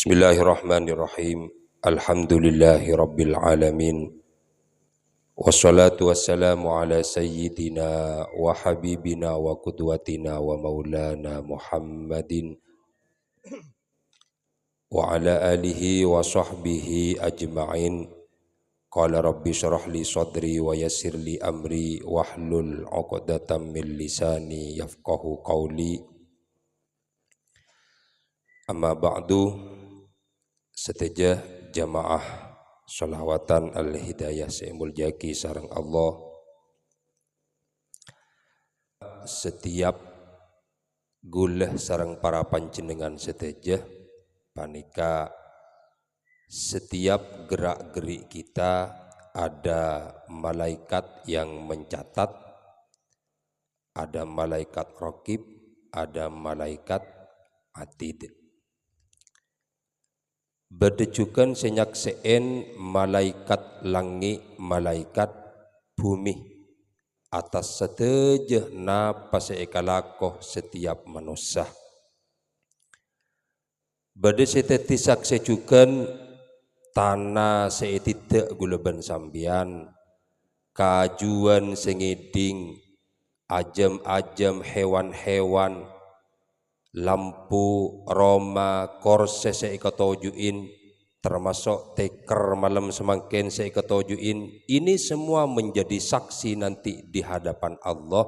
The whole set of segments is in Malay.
Bismillahirrahmanirrahim. Alhamdulillahi rabbil alamin. Wassalatu wassalamu ala sayyidina wa habibina wa qudwatina wa maulana Muhammadin wa ala alihi wa sahbihi ajma'in. Qala rabbi syrah li sadri wa yassir li amri wahlul 'uqdatam min lisani yafqahu qawli. Amma ba'du. Seteja jamaah sholawatan al-hidayah se'emul jaki sareng Allah. Setiap guleh sareng para panjenengan seteja panika setiap gerak-gerik kita ada malaikat yang mencatat, ada malaikat raqib, ada malaikat atid. Berdejukan senyakseen malaikat langit, malaikat bumi atas seteja napa seekalakoh setiap manusia. Berdeseteti saksejukan tanah seetidak gulaban sambian, kajuan sengiding, ajam-ajam hewan-hewan, lampu, roma, korse seikatojuin, termasuk teker malam semangkin seikatojuin. Ini semua menjadi saksi nanti di hadapan Allah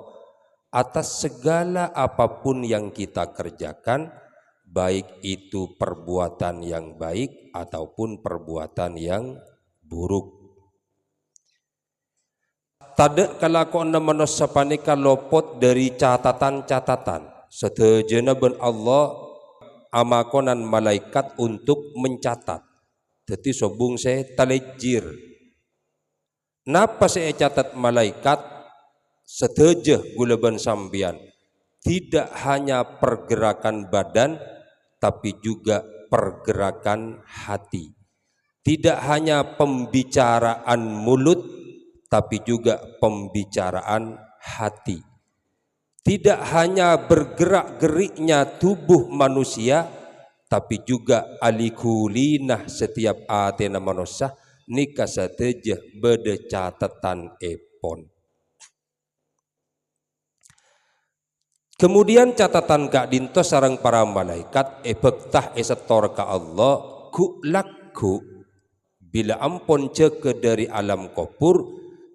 atas segala apapun yang kita kerjakan, baik itu perbuatan yang baik ataupun perbuatan yang buruk. Tadek kalakona manusia panika lopot dari catatan-catatan. Setejana ben Allah amakonan malaikat untuk mencatat. Jadi sobung saya talejir. Napa saya catat malaikat seteja gulaban sambian. Tidak hanya pergerakan badan, tapi juga pergerakan hati. Tidak hanya pembicaraan mulut, tapi juga pembicaraan hati. Tidak hanya bergerak-geriknya tubuh manusia, tapi juga alikulinah setiap atena manusia nikah sateja beda catatan epon. Kemudian catatan kak dinto sarang para malaikat bektah esetor ka Allah ku laku bila ampun ceke dari alam kubur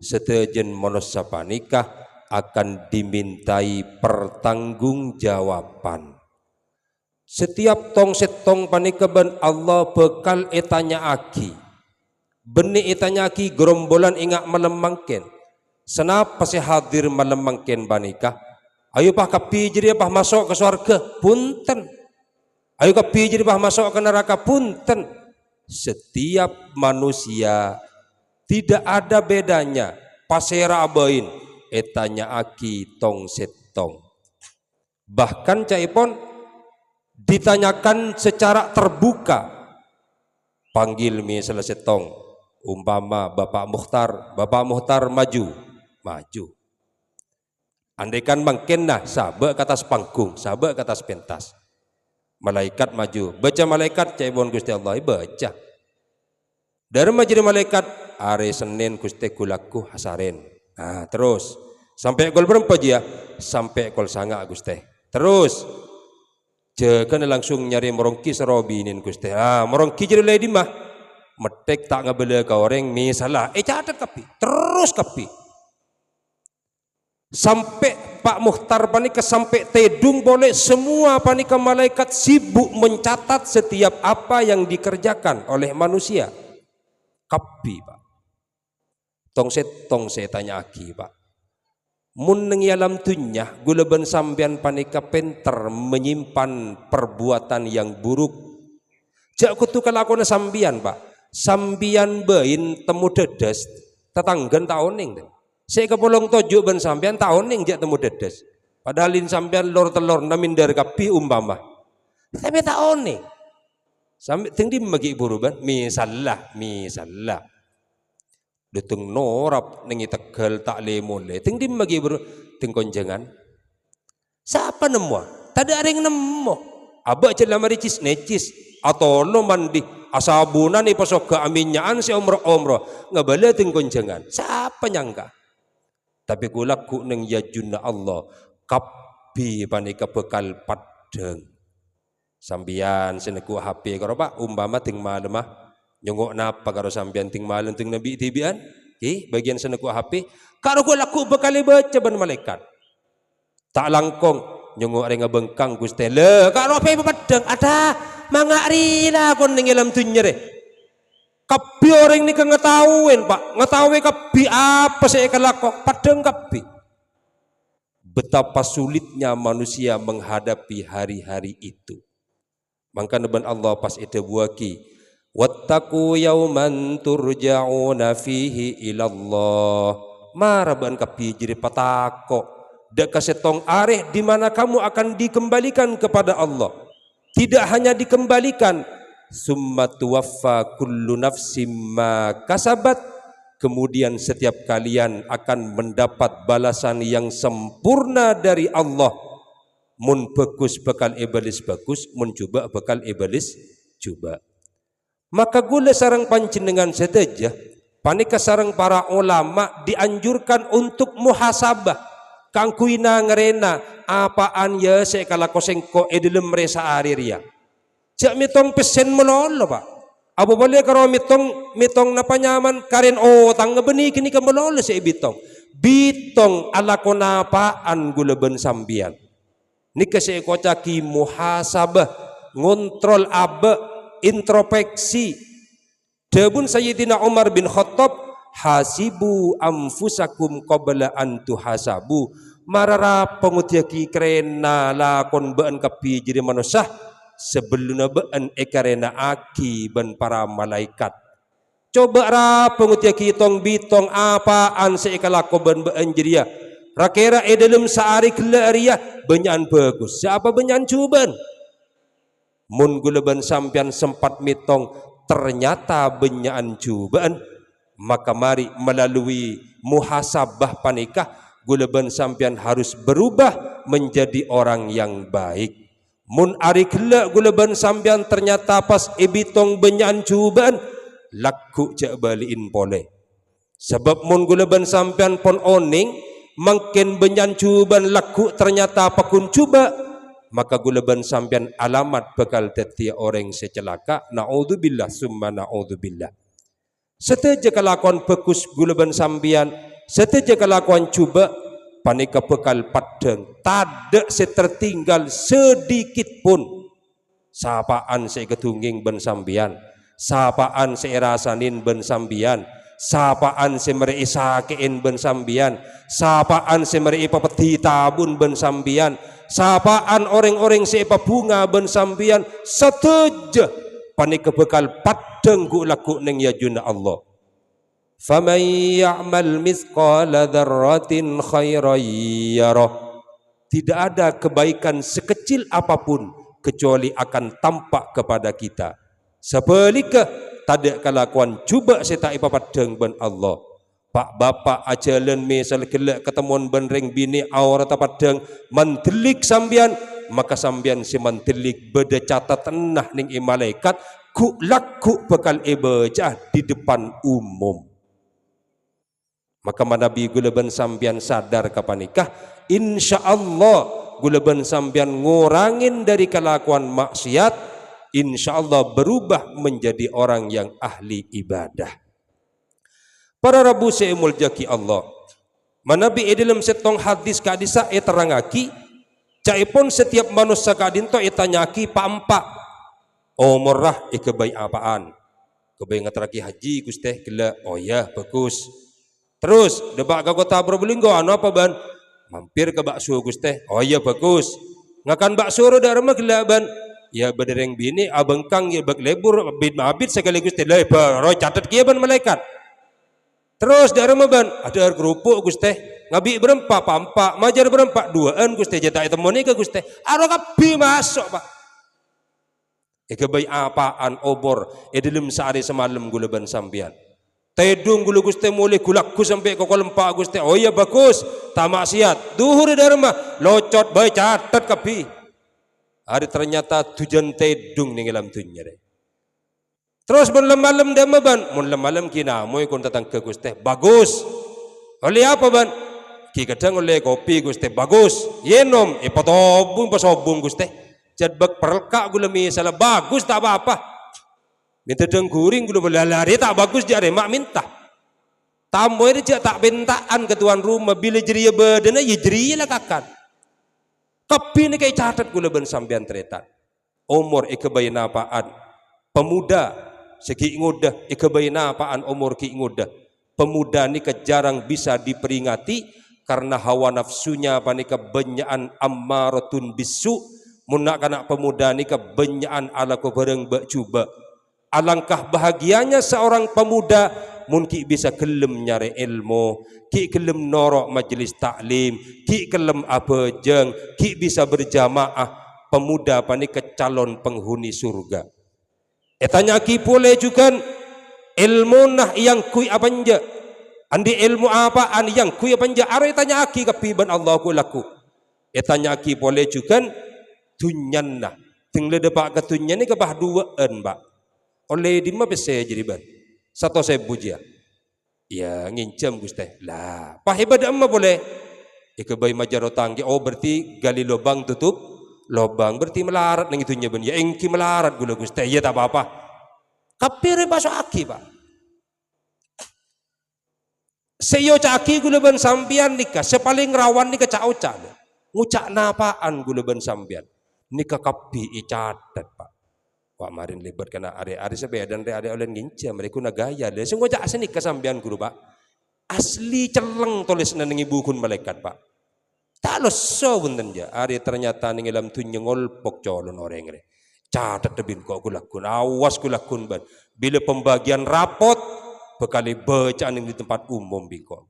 setejen manusia panikah akan dimintai pertanggungjawaban. Setiap tong setong panikaban Allah bekal etanya aki. Benih etanya aki gerombolan ingat malam mangken. Senapa si hadir malam mangken banikah? Ayo pah kapi jadi pah masuk ke surga? Punten. Ayo kapi jadi pah masuk ke neraka? Punten. Setiap manusia tidak ada bedanya. Pasera abain. Etanya aki tong setong. Bahkan caipon ditanyakan secara terbuka. Panggil misalnya setong, umpama Bapak Mukhtar maju. Andaikan mangkenah sabak ke atas panggung, sabak ke atas pentas. Malaikat maju, baca malaikat caipon Gusti Allah baca. Dari majlis malaikat hari Senin Gusti kulaku hasaren. Nah, terus sampai ekol berapa dia? Sampai ekol sanga Gusti. Terus jangan langsung nyari merongki serobinin Gusti. Ah, merongki jadi lagi mah. Metek tak ngabela ka orang misalah. Catat kapi. Terus kapi. Sampai Pak Mukhtar panika sampai tedung boleh semua panika malaikat sibuk mencatat setiap apa yang dikerjakan oleh manusia. Kapi, Pak. Tong saya tanya aki, Pak. Mun neng alam dunya gulaban sambian panika penter menyimpan perbuatan yang buruk. Jak kutu kalakona sambian, Pak. Sambian bain temu dedes tetanggan taoning. Saya kepolong tojuk ban sambian taoning jak temu dedes. Padahalin sambian lor telor namin dari kapi umpama. Tapi taoning. Sampai tinggi bagi buruban misallah. Detung norap nengi Tegal tak lemole tinggi bagi buru ting konjangan siapa nemu tadi ada yang nemu Aba celah maricis necis atau no mandi asabunan ni pasok ke aminyaan si omro ngabala ting konjangan. Siapa nyangka? Tapi kulaku neng yajunna Allah kapi panika bekal padeng. Sambian seneku HP karo Pak umpama ting malam nyongok napa karo sambian ting malam ting nabi tibian. Bagian seneku HP karo kulaku bekal baca ban malaikat. Tak langkong nyongok renga bengkang Gusti le karo HP padeng ada mangari lah kon ning ilam tunyere. Kapi orang ni ngetahuin Pak, ngetahui kapi apa saya kelakok, padang kapi. Betapa sulitnya manusia menghadapi hari-hari itu. Maka naban Allah pas itu buaki, wattaqu yauman turja'una fihi ilallah. Maraban kapi jadi patako. Dak kasetong areh di mana kamu akan dikembalikan kepada Allah. Tidak hanya dikembalikan, summa tuwaffa kullu nafsim ma kasabat, kemudian setiap kalian akan mendapat balasan yang sempurna dari Allah. Mun bagus bekal iblis bagus, mun coba bekal iblis coba. Maka gula sarang panjenengan sedaja panika sarang para ulama dianjurkan untuk muhasabah kangkuina ngerena apaan ya saya kala kosengko edilem resa ariria. Jak mitong pesen melolo Pak. Abu boleh karo mitong napa nyaman karen tang ngebeni kini ke melolo si bitong. Bitong ala konapaan guleben sambian. Nika si kocaki muhasabah ngontrol abe introspeksi. Debun Sayyidina Umar bin Khattab hasibu amfusakum qabla an tuhasabu. Marara pengutyaki kerena lakon bean kapi jadi manusia sebelum bean ekarena aki ban para malaikat. Coba ra pengutyaki tong bitong apaan seekalako ban bean jeria. Rakera dalam saari kelaria benyan bagus. Siapa benyan cuban? Mun gulaban sampian sempat mitong ternyata benyan cubaan, maka mari melalui muhasabah panikah gulaban sampian harus berubah menjadi orang yang baik. Mun ari kelak gulaban sampian ternyata pas ibitong benyan cubaan laku cak baliin pole. Sebab mun gulaban sampian pon oning mungkin benyan cubaan laku ternyata pakun cuba, maka gulaban sampian alamat bakal tetia orang secelaka. Naudzubillah summa naudzubillah. Seteja kelakuan bekus gulaban sampian, seteja kelakuan cuba panika bekal padeng, tak setertinggal sedikit pun. Sapaan saya ketunging ben sambian, sapaan saya rasanin ben sambian, sapaan saya meri sakein ben sambian, sapaan saya meri papeti tabun ben sambian, sapaan orang-orang saya bunga ben sambian, seteja panika bekal padeng gu laku neng yajuna Allah. Faman ya'mal mithqala dzarratin khairan yarah. Tidak ada kebaikan sekecil apapun kecuali akan tampak kepada kita. Sebaliknya tidak kelakuan cuba seta ipapadeng ben Allah. Pak bapak ajalan misal kelak ketemuan benreng bini awar tapadeng mantelik sambian, maka sambian si mantelik beda catat tenah ning malaikat ku laku bakal ibadah di depan umum. Maka Nabi gulaban sambian sadar kapanikah insyaallah gulaban sambian ngurangin dari kelakuan maksiat, insyaallah berubah menjadi orang yang ahli ibadah. Para rabu seemul jaki Allah Manabi dalam setong hadis kadisa terangaki caipun setiap manusia kadinto tanyaki paampak omorah kebaik apaan kebaik ngateraki haji Gusti gila oh ya bagus. Terus debak ke kota Probolinggo anu apa ban? Mampir ke bakso Gusti. Oh iya bagus. Ngakan bakso ro darma gila ban. Ya badereng bini abengkang ya bak lebur bid mabit sekaligus teh lebar ro catat kieu ban malaikat. Terus darma ban ada kerupuk Gusti. Ngabi berempat pampak majar berempat duaan Gusti jata temoni ke Gusti. Aro kabi masuk Pak. Kebaik apaan obor dalam sehari semalam gulaban sambian. Tedung gulu Gusti mulai gulaku sampai ke kolempak Gusti. Oh iya bagus. Tak maksiat. Duhur dharma locot baik catat kapi. Hari ternyata tujuan tedung ning dalam dunia deh. Terus malam dia ban, malam kina moy kon datang ke Gusti. Bagus. Oleh apa ban? Ki kadang oleh kopi Gusti. Bagus. Yenom patobung pasobung Gusti. Jadbak perlka gula mi salah bagus tak apa-apa. Minta dengkuring gula belalari tak bagus jare mak minta. Tamboy dia tak bentaan ke tuan rumah bila jeria bedena ya jeria lah kakan. Tapi ni kay catat gula ben sambian tretan. Umur ikebayna apaan? Pemuda segi ngudah ikebayna apaan umur ki ngudah. Pemuda ni jarang bisa diperingati karena hawa nafsunya panika benyaan ammaratun bisu. Munak anak pemuda ni kebenyaan ala ko bareng cuba. Alangkah bahagianya seorang pemuda mungkin bisa kelem nyari ilmu, ki kelem norok majlis taklim, ki kelem apa jeng, ki bisa berjamaah. Pemuda panika calon penghuni surga. Etanya ki boleh juga ilmu nah yang kui apanja. Andi ilmu apaan yang kui apanja. Are tanya aki kapiban Allah ku laku. Etanya ki boleh juga tunyan nah. Tinggal depak ketunyan ni kebah duaan pak. Oleh di mana bisa jadi ban? Satu saya buja. Ya ngincam Gusti. Lah, pahebat amma boleh. Ikebai majaro tanggi. Oh berarti gali lubang tutup lubang berarti melarat nang itunya ben. Ya engki melarat gula Gusti. Ya tak apa-apa. Kapire baso aki pak. Seyo caki gula ben sambian nikah. Sepaling rawan nikah cauca. Ngucak napaan gula ben sambian. Nikah kapi icatat pak. Wah marin libat kena are sebaya dan are oleh nginca mereka na gaya le sing ngojak seni kesambian guru pak asli celeng tulis nang ibukun malaikat pak tak loso bunten ja are ternyata ning dalam tunyengol pok colon orang re catat debin kok kulakun awas kulakun ban bila pembagian rapot bekali bacaan di tempat umum biko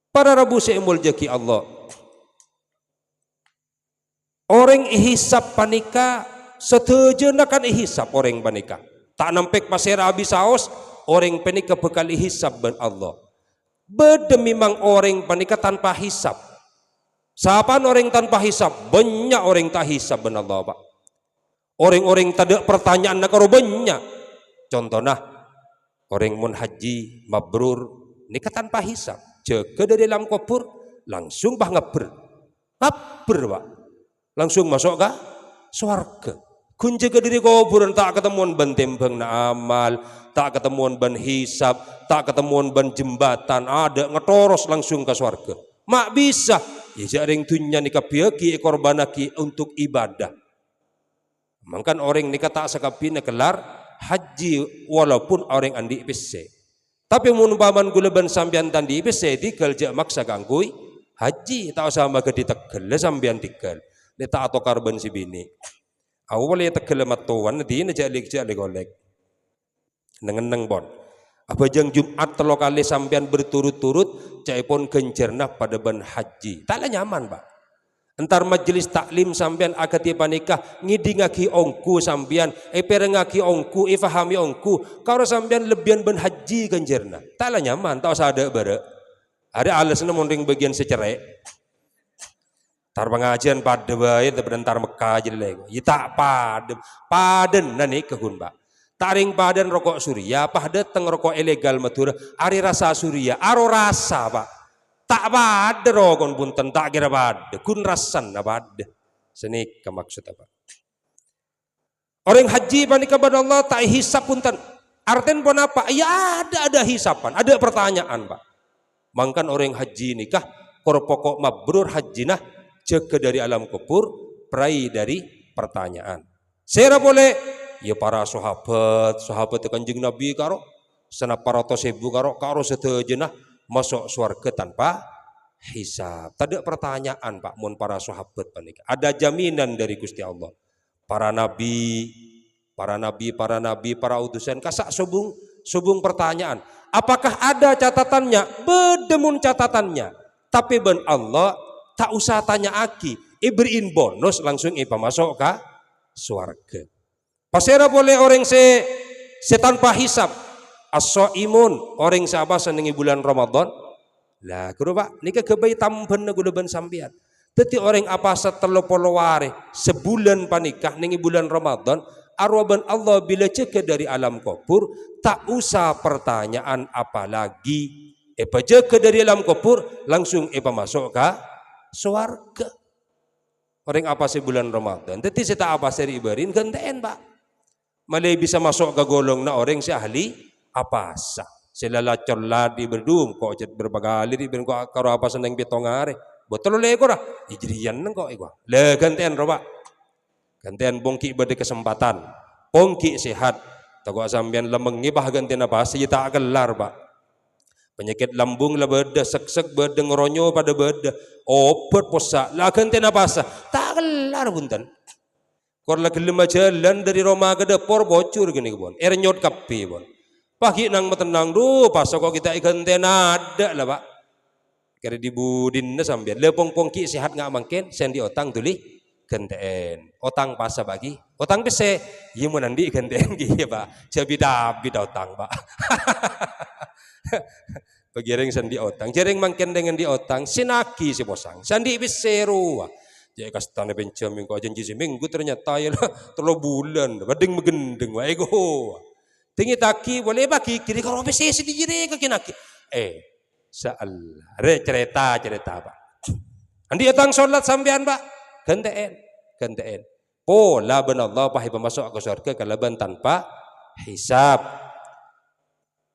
para rabu seemul jaki Allah orang ihisap panika setuju nak kan ihisap orang panika tak nampek pasir habis saus orang panika bekal ihisap ben Allah bede memang orang panika tanpa hisap siapa orang tanpa hisap banyak orang tak hisap ben Allah pak orang-orang tak ada pertanyaan nak karo banyak contohnya orang mun haji mabrur nikah tanpa hisap jaga dari dalam kubur langsung bah ngabur pak langsung masuk ke swarga kunci ke diri kuburan tak ketemuan ban tembang na amal tak ketemuan ban hisab tak ketemuan ban jembatan ada ngetoros langsung ke swarga mak bisa ya jaring dunya nikah biaki ekor banaki untuk ibadah mangkan orang nikah tak sakapina kelar haji walaupun orang andi pc tapi mun paman gula ban sambian tandi pc tikel jak maksa gangkui haji tak sama ke ditegel sambian tikel ni tak atau karban si bini awalnya tegel matuan di najalik golek neng bon apa jang Jumat telo kali sampean berturut-turut caipun genjerna pada ban haji taklah nyaman pak entar majelis taklim sampean akati panikah ngidingaki ongku sampean perengaki ongku ifahami ongku karo sampean lebihan ban haji genjerna taklah nyaman tak usah ada bare ada alasna monding bagian secerek tar pengajian pada bae bentar Mekah jadi lagi. Ya tak paden nani kehun pak. Taring paden rokok surya, pada teng rokok ilegal Madura. Ari rasa surya, aro rasa pak. Tak pada rokok punten tak kira pada. Kun rasan na pada. Seni kemaksud apa? Orang haji panik kepada Allah tak hisap punten. Arten pun apa? Ya ada hisapan, ada pertanyaan pak. Mangkan orang haji nikah kor pokok mabrur haji nah jaga dari alam kubur, perai dari pertanyaan. Saya boleh, ya para sahabat kanjeng Nabi karo, senap para tosebu karo setejenah masuk surga tanpa hisab. Tidak pertanyaan pak, mun para sahabat panik. Ada jaminan dari Gusti Allah. Para nabi, para utusan kasak subung pertanyaan. Apakah ada catatannya? Bedemun catatannya. Tapi ben Allah tak usah tanya aki, beriin bonus langsung masuk ke swarga. Pasera boleh orang tanpa hisap. As-shaimun orang siapa senengi bulan Ramadan. Lah kudu pak, nika kebayi tamben gula ban sambian. Teti orang apa setelopolo ware sebulan panikah ningi bulan Ramadan arwaban Allah bila ceke dari alam kubur tak usah pertanyaan apa lagi. Epa ceke dari alam kubur langsung epa masuk ke swarga. Orang apa sebulan Ramadan. Teti seta apa seri ibarin ganteen pak. Malay bisa masuk ke golong na orang si ahli apa sa. Sila lacor ladi berdum kok jet berbagali di ben kok karo apa seneng betongare. Botol le ko ra ijriyan nang kok iko le gantian ro pak gantian bongki bade kesempatan bongki sehat tago sampean lemeng ngibah gantian apa sih tak gelar pak penyakit lambung lah beda sek beda ngeronyo pada beda obat posa lah gantian apa sah tak gelar punten kor la gelem jalan dari Roma ke depor bocor gini bon ernyot kapi bon pagi nang metenang duh pas kok kita gantian ada lah pak kira dibudin na sambil lepong pongki sehat nggak mungkin sendi otang tuli ganteen otang pasa bagi otang bese iya mau nandi ganteen gitu pak jadi dabi otang pak bagiring sendi otang jaring mungkin dengan di otang sinaki si bosang sendi beseru jadi kastane bencamin kau janji seminggu ternyata ya lah terlalu bulan badeng megendeng wa ego tinggi taki boleh bagi kiri kalau bese sedih jadi kakinaki Sa'allah, cerita pak. Andi datang sholat sampean pak, ganteen. Pola ben Allah pahi pemasuk ke surga kalaban tanpa hisab.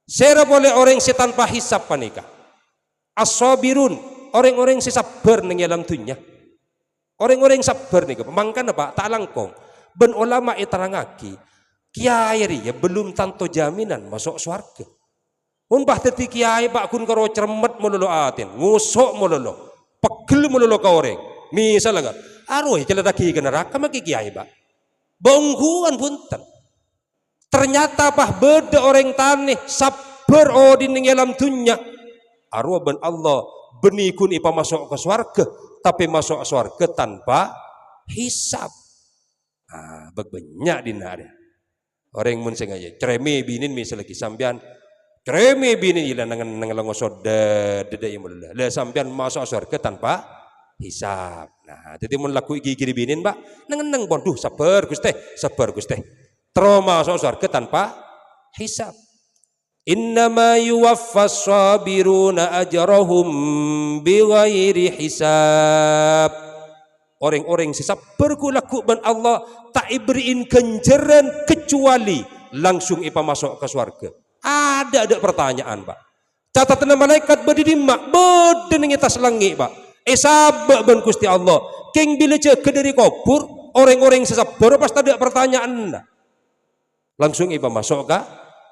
Sera boleh orang si tanpa hisab panika. As-sabirun, orang-orang si sabar ning alam dunya. Orang-orang sabar nih, pemangkan apa? Tak langkong. Ben ulama iterangaki, kiai ya belum tanto jaminan masuk surga. Umpah teti kiai pak kun karo cermet melulu atin, ngusuk melulu, pegel melulu ka orang. Misalnya kan, arwah kalau lagi ke neraka maki kiai pak, bongguan punten. Ternyata pah beda orang taneh sabar di alam dunya. Arwah ben Allah benikun ipa masuk ke swarga, tapi masuk swarga tanpa hisab. Banyak dinare. Orang mun sengaja cereme binin misalnya sampean Kremi bini ila nang langosod dede imul le sampean masuk surga tanpa hisab. Nah, jadi mun laku iki binin Mbak, nang bon duh sabar Gusti. Terus masuk surga tanpa hisab. Innama yuwaffas sabiruna ajrahum bighairi hisab. Orang-orang si sabar ku laku ban Allah tak iberiin ganjaran kecuali langsung ipa masuk ke surga. Ada pertanyaan pak catatan malaikat berdima beden yang atas langit pak sabak ben Gusti Allah king bila cek dari kubur orang-orang sesabar pasti ada pertanyaan langsung iba masuk ke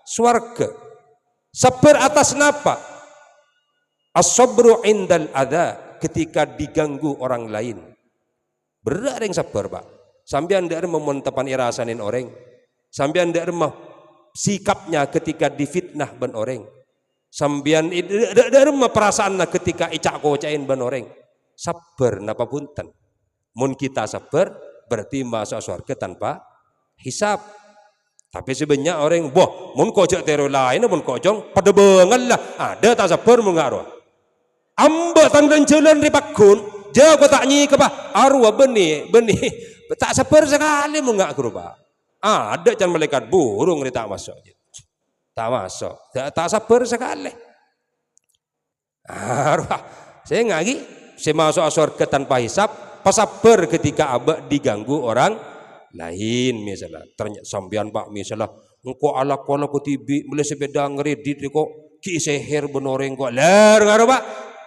swarga sabar atas napa as-sabru indal adha ketika diganggu orang lain berat yang sabar pak sampai anda memontapan irasanin orang sampai anda sikapnya ketika difitnah ban orang sambian ada perasaan ketika icak kocain ban orang sabar napa punten mun kita sabar berarti masuk surga tanpa hisab tapi sebenarnya orang boh mun kocok tero lain mun kocong pada bengal lah ada tak sabar mun ngaruh amba tangdan jalan ripakun jago tak nyi ke pak arwah benih tak sabar sekali mun ngak kerupa ada can malaikat burung ni tak masuk. Tak sabar sekali. Saya ngagi, saya masuk surga tanpa hisab, pas sabar ketika abak diganggu orang lain misalnya. Ternyata sambian pak misalnya, engkau ala kola ku tibi, mulai sepeda ngeredit kok ki seher benoreng kok ler ngaro pak.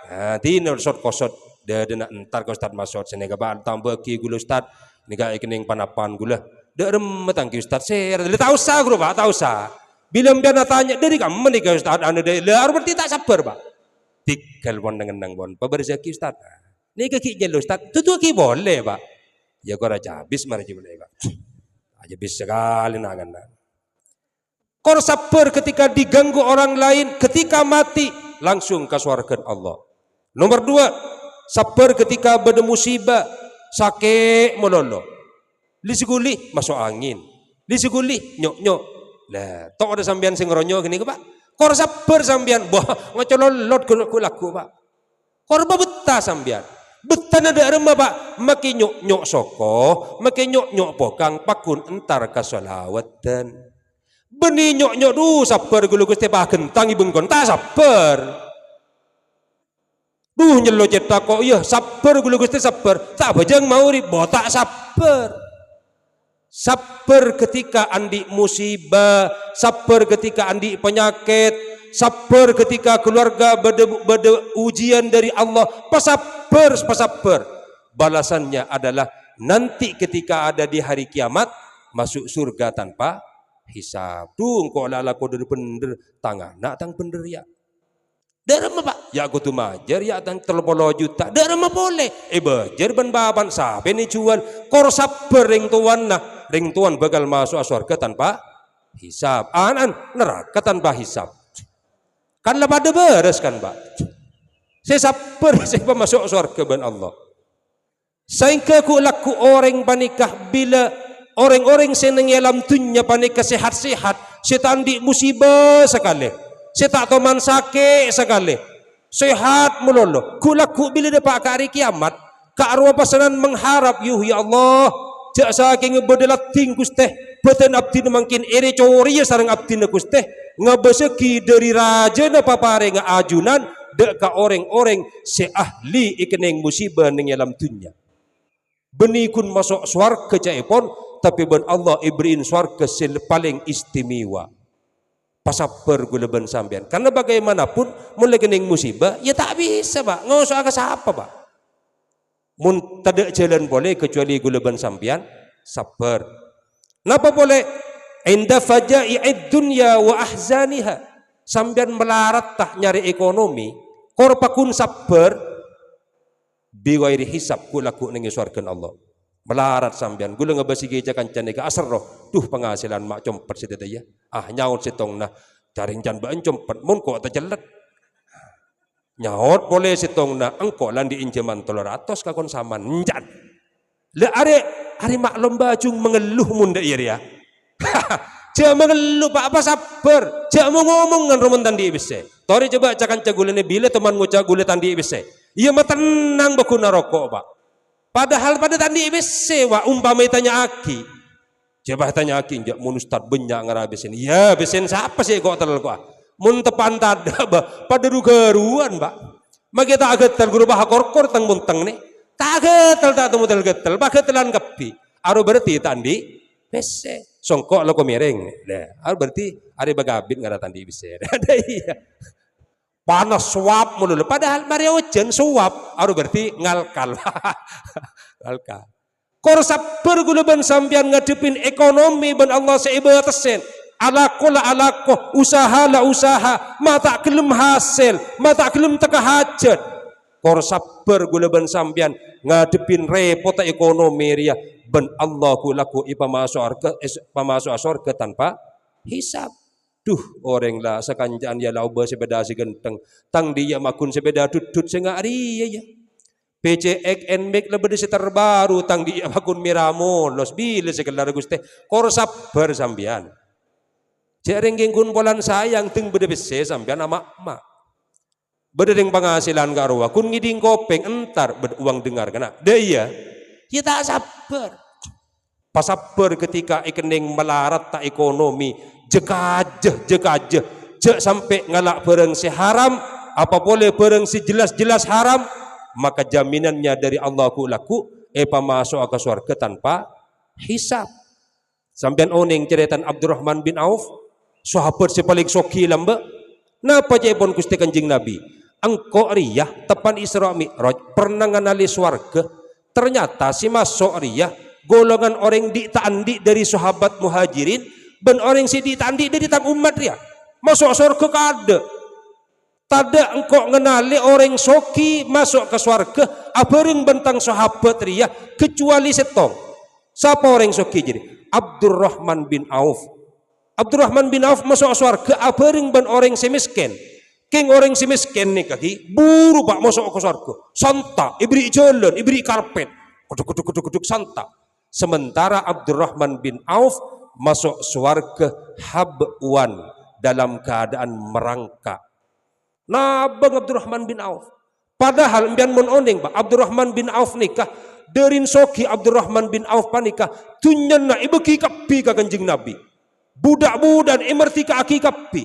Nanti nersot kosot, dia nak entar kau start masuk sini kapan tambah ki gula start, ni gak ikening panapan gula. Dak remetang ki ustaz ser tahu sah guru pak tahu sah bila dia tanya dari kamu nih ki ustaz anu de lar berarti tak sabar pak tikal pon dengan nang pon pabarisa ki ustaz ni ki jelo ustaz tu ki boleh pak ya kau raja habis mari boleh pak aja bis sekali nangan kau sabar ketika diganggu orang lain ketika mati langsung ke surga Allah nomor 2 sabar ketika ada musibah sakit melolo Lisiguli masuk angin, lisiguli nyok. Lah, tok ada sambian sing ronyo gini ke pak? Kor sabar sambian, boh ngocololot ku laku pak. Kor betah sambian. Betan ada remah pak, makin nyok soko, makin nyok pokang pakun entar kasolawatan. Beni nyok du saper gulu gusti pak gentang ibun konta saper. Nyelo cetak kok iya saper gulu gusti saper. Tak bajang mau botak saper. Saper ketika andi musibah, saper ketika andi penyakit, saper ketika keluarga berde ujian dari Allah. Pasaper. Balasannya adalah nanti ketika ada di hari kiamat masuk surga tanpa hisab. Kok lala ko dari bener tangan nak tang bener ya. Darah pak, ya aku tuh majer ya tang 30 juta. Darah boleh. Bajer ban baban sabe ni cuan. Kor saper ring tuan nah, ring tuan bakal masuk surga tanpa hisab. Anan neraka tanpa hisab. Kan lah pada beres kan pak. Saya saper saya masuk surga ban Allah. Sehingga ku laku orang panikah bila orang-orang seneng alam dunia panikah sehat-sehat, setan di musibah sekali. Saya tak teman sakit sekali. Sehat melolo. Kulaku bila dapat hari kiamat. Kak arwah pasanan mengharap. Ya Allah. Jak saking ngebedelating kusteh. Beten abdi mungkin ere cori ya sarang abdi kusteh. Ngebeseki dari raja na papare ajunan. Dek ka orang-orang seahli ikeneng musibah ning alam dunia. Benikun masuk swarga caipon. Tapi ben Allah ibriin swarga paling istimewa. Pasaper guleban sampean. Karena bagaimanapun mulai kening musibah, ya tak bisa pak. Ngosok ke siapa pak? Mun tidak jalan boleh kecuali guleban sampean saper. Napa boleh? Inda fajai'id dunya wa ahzaniha. Sampean melarat tak nyari ekonomi, korpakun saper biwairi hisab kulaku ning surga Allah. Melarat sampean gula ngebasi geja kancan eka asar roh penghasilan mak compet sedeta ya nyaut sitong nah jaring jan baen compet mun kok tajelet nyaut boleh sitong nah engko lan diinjeman 300 kakon saman njan le are mak lomba cung mengeluh mun dak ya jangan mengeluh pak apa sabar jangan mau ngomong ngan roman tandi ibise tori coba cakan cagulene bila teman ngucak gule tandi ibise iya mah tenang bakuna rokok pak. Padahal pada tadi ibise wa umpamai tanya aki. Coba tanya aki njak mun ustad benyak ngara besen. Ya besen siapa sih kok terlalu kok. Mun tepan tada ba pada rugaruan Pak. Magi tak getel guru bah korkor teng munteng nih. Tak getel tak temu tel getel bah getelan kepi. Aro berarti tandi bese. Songkok lo ko miring. Nah, aro berarti ari bagabit ngara tandi ibise. Ada iya. Panas suap mulu padahal Maria hujan suap aru berarti ngalkal ngalkal kor sabar guluban sampean ngadepin ekonomi ben Allah seibatasen alako usaha la usaha mata kelem hasil mata kelem teka hajat kor sabar guluban sampean ngadepin repot ekonomi ria ben Allah kulaku pamasuk surga tanpa hisab. Orang lah sekanjaan ya lau sepeda si genteng tang dia makun sepeda dudut sengari ya PCX NMAX lebih di terbaru tang dia makun Miramolos bila sekelar guste kor sabar sambian jareng genggun polan sayang ting bede bese sambian ama mak bede deng penghasilan karuah kun ngiding kopeng entar bede uang dengar kena daya kita sabar pasabar ketika ikening melarat tak ekonomi jekajeh jek sampai ngalak bareng si haram apa boleh bareng si jelas-jelas haram maka jaminannya dari Allah ku laku pamasuk ke surga tanpa hisab. Sampean oning ceretan Abdurrahman bin Auf sahabat si paling soki lamba napa jepon Gusti Kanjeng Nabi engko riyah tepan Isra Mi'raj pernah nganali surga ternyata si masuk riyah golongan orang ditandi dari sahabat muhajirin ben orang si ditandi dari tang umat dia masuk surga kada tada engkau ngenali orang soki masuk ke surga abareng bentang sahabat ria kecuali setong siapa orang soki jadi Abdurrahman bin Auf masuk surga abareng ben orang si miskin king orang si miskin nih kaki buru pak masuk ke surga santa ibri jalan ibri karpet kuduk santa sementara Abdurrahman bin Auf masuk surga habwan dalam keadaan merangkak. Nah, Abang Abdurrahman bin Auf Padahal mbian mun oning Pak Abdurrahman bin Auf nikah derin soki Abdurrahman bin Auf panikah tunyanna ibeki kapi ka Kanjeng Nabi. Budak-budak emerti ka aki kapi.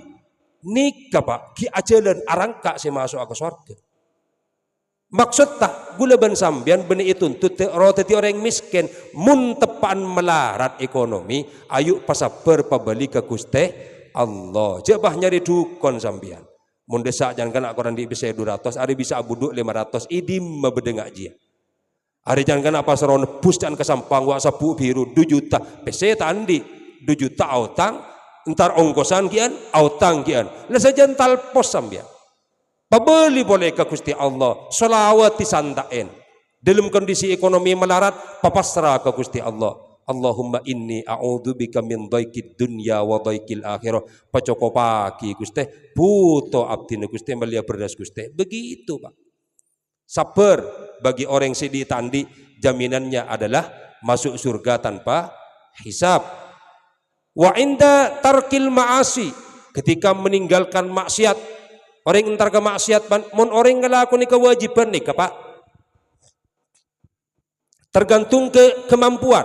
Nikah Pak ki ajalan arangka si masuk ke surga. Maksud tak gula ban sambian benih tuntut roti orang miskin mun tepan melarat ekonomi ayu pasaper pabali ke Gusti Allah. Jebah nyari dukon sambian. Mun desak jangan kena koran di bisa 200, hari bisa abuduk 500 idim mabedengak jia. Hari jangan kena pasar nebus dan kesampang wa sapu biru 2 juta. PC tandi 2 juta autang entar ongkosan kian autang kian. Lah saja ental pos sambian. Pabeli boleh ke Gusti Allah, solawat disandain. Dalam kondisi ekonomi melarat, papasrah ke Gusti Allah. Allahumma inni a'udzubika min dhaikid dunya wa dhaikil akhirah. Pacokopaki Gusti, buto abdine Gusti melia berdas Gusti. Begitu Pak. Sabar bagi orang yang sedih tandi, jaminannya adalah masuk surga tanpa hisab. Wa inda tarkil ma'asi, ketika meninggalkan maksiat. Orang entar ke maksiat, mun orang ngelakoni kewajiban nih Pak. Tergantung ke kemampuan.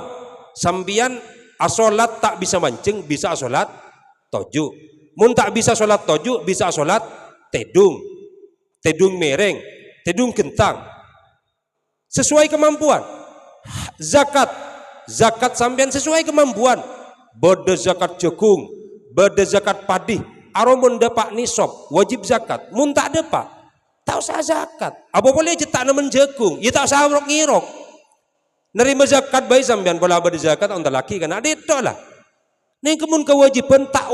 Sambian asolat tak bisa mancing, bisa asolat toju. Mun tak bisa solat toju, bisa asolat tedung. Tedung mereng, tedung kentang. Sesuai kemampuan. Zakat sambian sesuai kemampuan. Beda zakat jagung, beda zakat padi. Aromun dapat nisab wajib zakat, mun tak dapat tak usah zakat. Apa boleh cetak nemen jagung, ya tak usah ngirok. Nerima zakat baik sampean bola abadi zakat untuk laki kan ada itu lah. Nih kemun kewajiban tak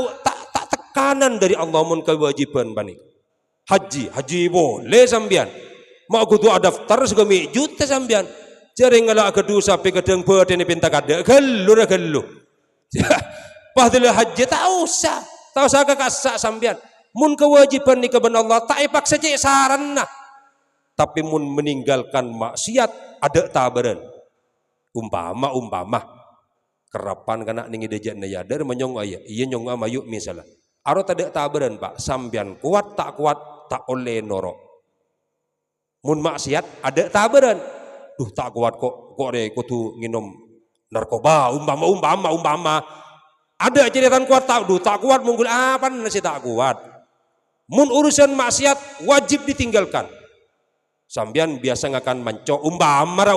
tekanan dari Allah mun kewajiban bani. Haji boleh sampean. Mau kudu ada daftar segami juta sampean. Jaring ngalak kedua sampai kedeng berdene pinta kada gelu. Padahal haji tak usah. Tahu saya kakak sambian, mun kewajiban ni keban Allah tak ipaksa cek saran nah. Tapi mun meninggalkan maksiat ada tabaran. Umpama kerapan kena ningi dejak nayadar menyong ayah, iya nyong amayuk misalnya. Aro tak tabaran Pak, sambian kuat tak tak oleh norok. Mun maksiat ada tabaran. Duh tak kuat kok tu nginum narkoba umpama. Ada cerita kuat tak kuat munggul apa nasi tak kuat. Mun urusan maksiat wajib ditinggalkan. Sambian biasa ngakan manco umpama.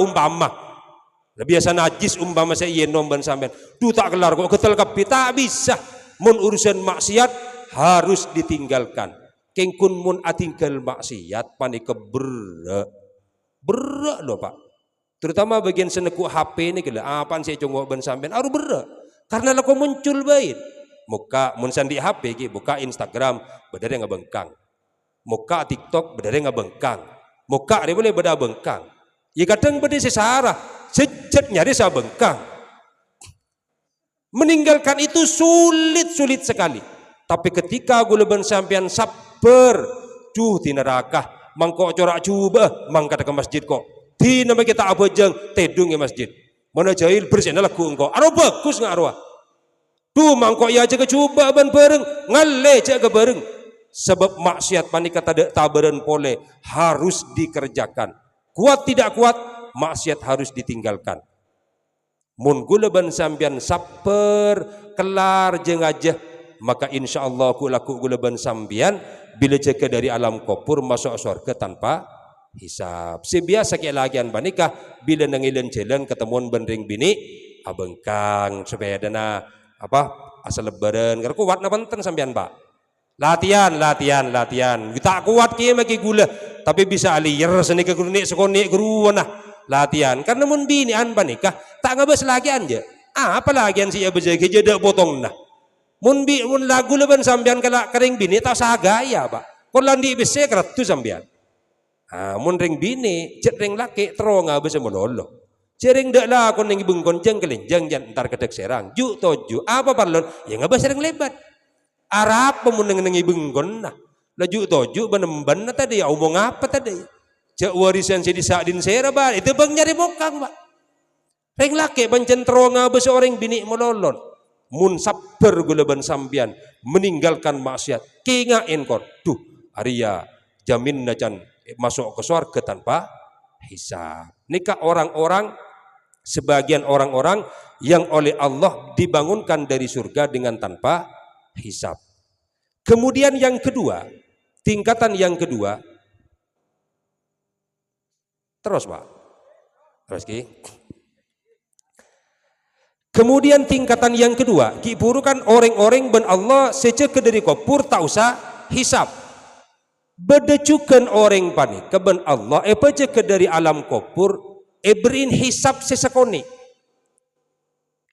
Biasa najis umpama saya yenom ban sambian. Tak kelar kok ketel kapi tak bisa. Mun urusan maksiat harus ditinggalkan. Kengkun mun atinggal maksiat panik berak loh Pak. Terutama bagian senekuk HP ini gila. Apaan saya congok ban sambian aru berak. Karena laku muncul baik. Muka mun sandi HP ki buka Instagram bedare ngabengkang. Muka TikTok bedare ngabengkang. Muka dia boleh beda bengkang. Ya kadang beda sesarah, sejat nyari sabengkang. Meninggalkan itu sulit sekali. Tapi ketika guleban sampean sabar, di neraka mangkok corak coba mangkat ke masjid kok. Di nama kita abajang tedung ya masjid. Mana jahil bersihnya lagu engkau. Aro bagus nggak arwah. Mangkok ya jaga coba ban bareng ngale jaga bareng. Sebab maksiat panik kata tabaran pole harus dikerjakan. Kuat tidak kuat maksiat harus ditinggalkan. Mun gula ban sambian saper kelar jeng aja maka insya Allah ku laku gula ban sambian bila jaga dari alam kubur masuk surga tanpa hisab. Sebiasa kayak lagian banikah bila nangilen jalan ketemuan bendring bini abengkang supaya dana apa asal lebaran karena kuat napanten sampean Pak. Latihan. Tak kuat kieu maki gula tapi bisa alier seni ke grunik sekoni gruan nah. Latihan karena mun bini an banikah tak ngabas lagian je. Apa lagian sih ya bejaga jeda potong nah. Mun lagu leban sampean kala kering bini tak sah gaya Pak. Kon landi bese keratu sampean. Mun ring bini, cek ring laki terong abis melolo. Cering dak lah kon ning bengkon jeng kelenjang jan entar kedek serang. Juk toju apa parlon? Ya ngabas ring lebat. Arab mun ning bengkon nah. Laju toju benemban tadi ya omong apa tadi? Cek warisan si disadin sera ba itu bang nyari bokang Pak. Ring laki pancen terong abis orang bini melolon. Mun sabar guleban sampean meninggalkan maksiat. Kingain kon. Duh, Arya jamin nacan masuk ke surga tanpa hisab. Nikah orang-orang, sebagian orang-orang yang oleh Allah dibangunkan dari surga dengan tanpa hisab. Kemudian yang kedua, tingkatan yang kedua, terus Pak, terus Ki. Kemudian tingkatan yang kedua, ki burukan orang-orang ben Allah sejak dari kopur tak usah hisab. Bedecukan orang panik keben Allah baca ke dari alam kopur berin hisab sesekoni.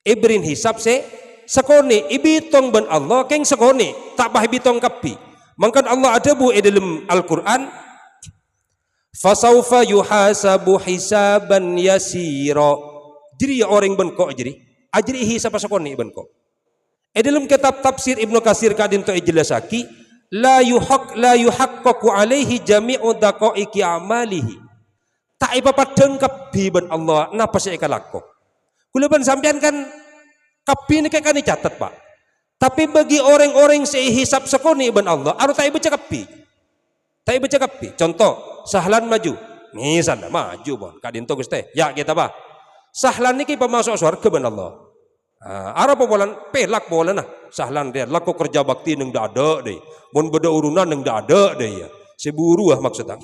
Berin hisab sekoni ibitong ben Allah keng sekoni tak bah bitong kapi. Mangkan Allah ada bu dalam Al-Qur'an fasaufa yuhasabu hisaban yasira. Jadi orang ben kok jadi ajri hisab sekoni ben kok. Dalam kitab tafsir Ibnu Katsir kadin to ijlasaki la yuhaqqaqu alaihi jami'u daqaiqi amalihi. Tak ipa padeng kabi ben Allah napa sih kalako. Kula ben sampean kan kabi ni kan dicatat Pak. Tapi bagi orang-orang sehisab sekoni ben Allah anu tak baca kabi. Tak baca kabi. Contoh, Sahlan maju. Misalnya maju bon kadin to Gusti. Ya kita Pak. Sahlan niki pemasuk surga ben Allah. Ara bolan pelak bolan nah. Sahlan dia laku kerja bakti neng dak ada deh. Mun beda urunan neng dak ada deh ya. Seburu maksudnya.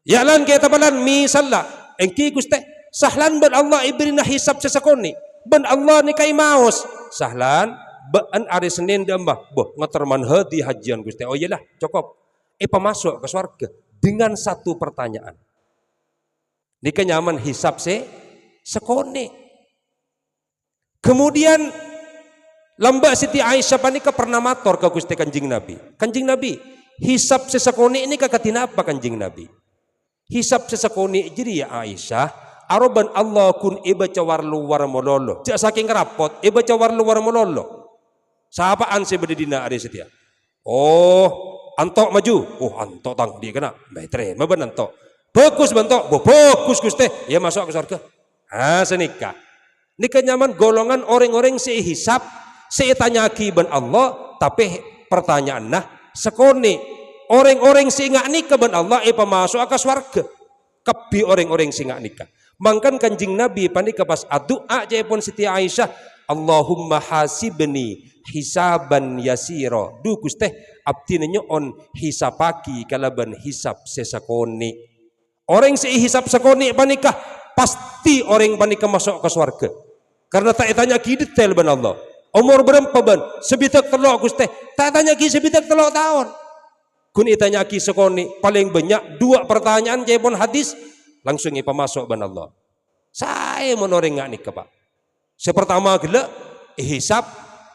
Ya lan kita balan misalnya engki Gusti Sahlan ben Allah ibrina hisab sesakoni. Ben Allah ni kai maos. Sahlan ben hari Senin dembah. Boh ngeterman hadi hajian Gusti. Oh iyalah cukup. Pemasuk ke surga dengan satu pertanyaan. Nika nyaman hisab sekone. Kemudian lamba Siti Aisyah panika pernah matur ke Gusti Kanjeng Nabi. Kanjeng Nabi, hisab sesekone ini kakatina apa Kanjeng Nabi? Hisab sesekone jadi ya Aisyah, aroban Allah kun ibaca warlu warmololo. Jak saking rapot ibaca warlu warmololo. Saapaan sih berdina ada setia. Oh, antok maju. Oh, antok tang dia kena. Baik maben antok. Fokus bentok, fokus Gusti. Ya masuk ke surga. Senikah. Nikah nyaman golongan orang-orang sehisab, seitanyaki ben Allah, tapi pertanyaan nah sekone orang-orang singak nikah ben Allah masuk ke surga. Kebi orang-orang singak nikah. Mangkan Kanjeng Nabi panika pas doa pun Siti Aisyah, Allahumma hasibni hisaban yasira. Du Gusti abdi nyoon hisapaki kalaban hisab sesakone. Orang sehisab sekoni panikah pasti orang panikah masuk ke surga. Karena tak tanya ki detail ben Allah. Umur berapa ben? Sebitak telok Gusti. Tak tanya ki sebitak telok tahun. Kun itanya ki sekoni paling banyak dua pertanyaan pun hadis langsung masuk ben Allah. Saya menoreng ngak nikah Pak. Sepertama gila hisab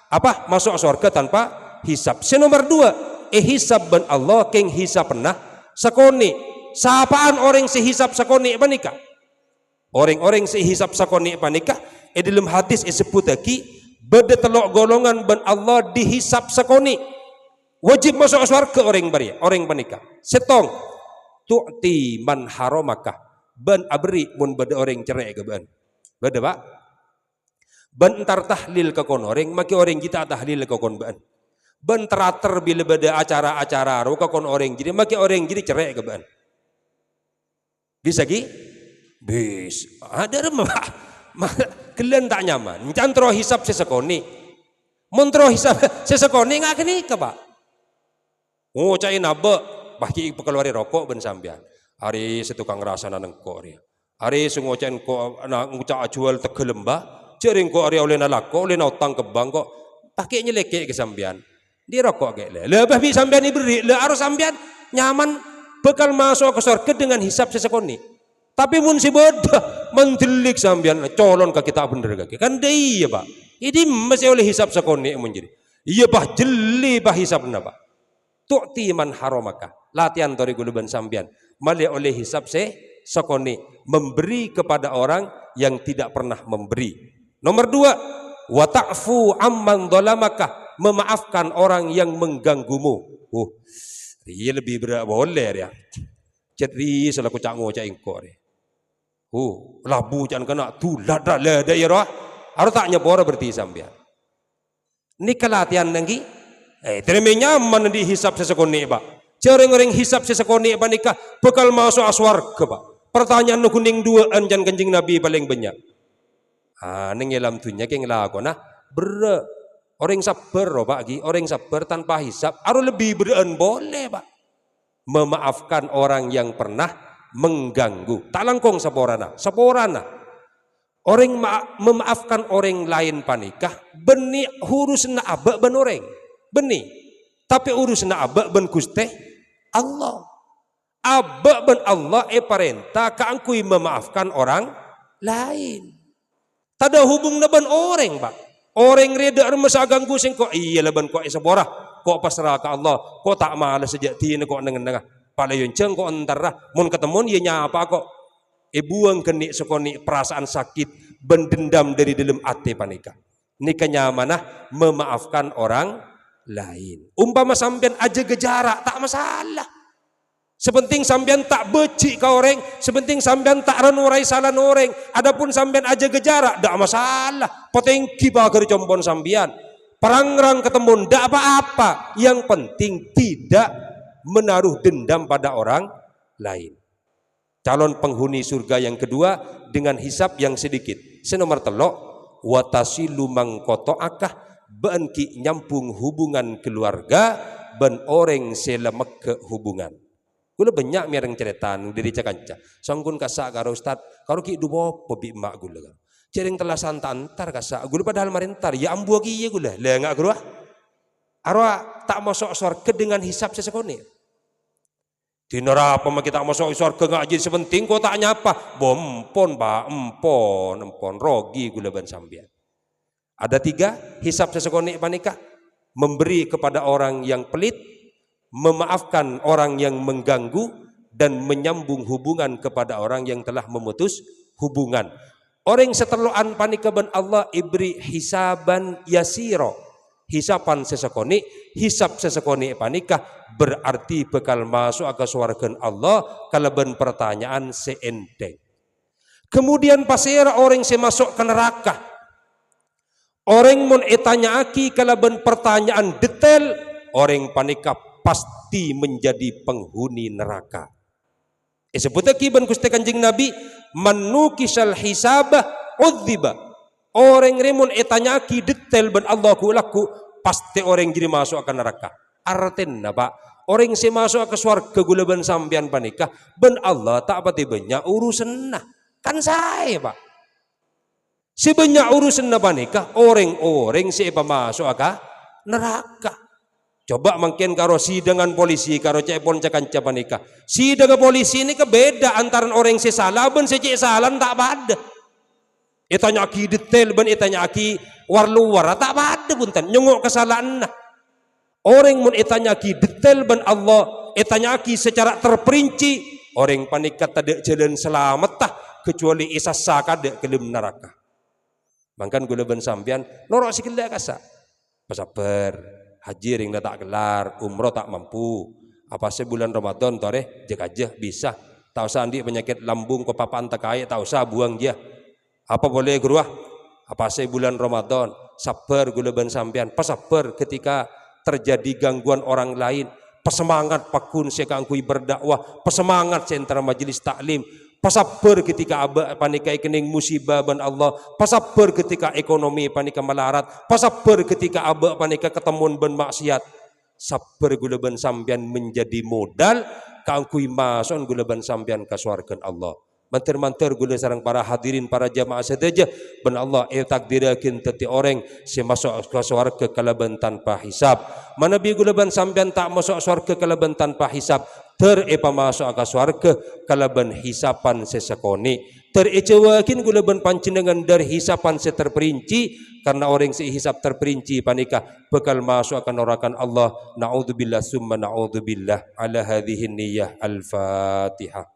apa masuk surga tanpa hisab. Senomor dua hisab ben Allah keng hisab pernah sekoni. Sapaan orang sehisab sakoni panika? Orang-orang sehisab sakoni panika? Dalam hadis disebut lagi beda telok golongan ben Allah dihisab sakoni. Wajib masuk surga orang baria, orang panika. Setong tu'ti man haramaka. Ben abri mun beda orang cerai ke ben. Beda Pak. Ben entar tahlil ke kon orang, maki orang kita tahlil ke kon ben. Ben terater bila beda acara-acara ro ke kon orang jadi maki orang jadi cerai ke ben. Bisa ki? Bis. Ada remah. Kalian tak nyaman. Cantro hisap sesekoni. Mentro hisap sesekoni nggak kini ke Pak. Oh cai nabe. Bahki pekeluari rokok ben sambian. Hari setukang rasa nanengko dia. Hari sungocain ko nak ngucak jual tegelembah. Jering ko hari oleh nalako oleh nautang ke bank kok. Pakai nyeleke ke sambian. Dia rokok kayak le. Lebih bi sambian diberi. Le harus sambian nyaman. Bekal masuk ke surga dengan hisab sesekoni. Tapi mun si bodoh mentelik sambian colon ke kita bener kaki. Kan dia Pak. Ini masih oleh hisab sekoni menjadi. Iya bah jeli bah hisab napa. Tu'ti man haramaka. Latihan tori guluban sambian. Mali oleh hisab sekoni memberi kepada orang yang tidak pernah memberi. Nomor dua, wa ta'fu amman dhalamaka. Memaafkan orang yang mengganggumu. Iya lebih berat boleh dia. Jadi selaku canggih cak ingkor dia. Labu jangan kena tu lada ya roh. Harus tak nyebor berarti sambian. Ini kelatihan lagi. Terima nyaman di hisab sesekoni Pak. Cereng-reng hisap sesekoni panika bekal masuk aswarga Pak. Pertanyaan nu kuning dua anjan Kanjeng Nabi paling banyak. Ning dalam dunia keng lagu nah ber orang sabar Pak gi, orang sabar tanpa hisap aru lebih beren boleh Pak. Memaafkan orang yang pernah mengganggu. Tak langkong saporana. Orang memaafkan orang lain panikah beni urusna abak ben orang. Beni. Tapi urusna abak ben Gusti Allah. Abak ben Allah perintah kaangkui memaafkan orang lain. Tada hubung na ben orang Pak. Orang reda masa ganggu sing kok iya laban kok sabora. Kok pasrah ke Allah. Kok tak malas sejati kok nengah-nengah. Palayon ceng kok entar mun ketemu dia nyapa kok. Buang kenik sekoni perasaan sakit bendendam dari dalam hati panika. Nikahnya mana memaafkan orang lain. Umpama sampean aja gejara tak masalah. Sepenting sampean tak becik ke orang, sepenting sampean tak ranurai salah orang. Adapun sampean aja gejara tak masalah. Potengki bakar combon sampean. Perang-rang ketemu tak apa-apa. Yang penting tidak menaruh dendam pada orang lain. Calon penghuni surga yang kedua dengan hisab yang sedikit. Senomor telok watasilu mangkoto akah benki nyampung hubungan keluarga ben orang selemek ke hubungan. Gula banyak mireng ceretan dari cakanca. Sangkun kasak karo ustad karo ki dubo pebi mak gula. Cereng telah santa antar kasak gula padahal marentar ya ambu ki ye gula. Lah enggak gua. Arwah tak masuk surga dengan hisab sesekone. Di neraka kita masuk surga ngaji sepenting kok tak nyapa. Bompon Pak, empon rogi gula ban sambian. Ada 3 hisab sesekone panika. Memberi kepada orang yang pelit, memaafkan orang yang mengganggu dan menyambung hubungan kepada orang yang telah memutus hubungan. Orang seterloan panika ban Allah ibri hisaban yasiro. Hisapan sesekoni, hisap sesekoni panikah berarti bekal masuk ke surga Allah kalaban pertanyaan seenteng. Kemudian pasira orang semasuk ke neraka. Orang mun etanya aki kalaban pertanyaan detail, orang panikah pasti menjadi penghuni neraka. Sebut lagi ban Gusti Kanjeng Nabi manukisal hisabah udziba. Orang remun etanya ki detail ben Allah ku laku pasti orang jadi masuk ke neraka. Artinya Pak, orang si masuk ke surga gula ben sampean panikah ben Allah tak pati banyak urusan nah. Kan saya Pak. Si banyak urusan nah panikah orang-orang si masuk ke neraka. Coba makin karo si dengan polisi karo cepon cakanca panikah. Si dengan polisi ini kebeda antara orang si salah ben si cek salah tak pada. Itanya aki detail ben itanya aki war-luar tak ada punten nyengok kesalahan nah. Orang mun itanya aki detail ben Allah itanya aki secara terperinci orang panikat tak jalan selamat tah kecuali isa sakade ke dalam neraka. Mangkan gula ben sampean lorok sikile kasa. Pasabar haji ring tak kelar, umroh tak mampu. Apa sebulan Ramadan tore jek aja bisa. Tak usah andi penyakit lambung kepapan takai tak usah buang dia. Apa boleh geruah? Apa saya bulan Ramadan? Sabar gula ban sampean. Pasabar ketika terjadi gangguan orang lain. Pesemangat pakun sekangkui berdakwah. Pesemangat sentra majelis taklim. Pasabar ketika panika kening musibah ban Allah. Pasabar ketika ekonomi panika melarat. Pasabar ketika panika ketemuan ban maksiat. Sabar gula ban sampean menjadi modal kangkui mason gula ban sampean ke surga Allah. Manter-manter gula sarang para hadirin para jamaah sedaja ben Allah takdirakeun teti orang si masuk ke surga kalaban tanpa hisab. Manabi gula ban sampean tak masuk surga kalaban tanpa hisab terepa masuk ke surga kalaban hisapan sesekoni. Terecewakin gula ban panjenengan dari hisapan seterperinci karena orang si hisab terperinci panika bekal masuk akan orakan Allah. Naudzubillah summa naudzubillah ala hadhihi niyyah al-Fatihah.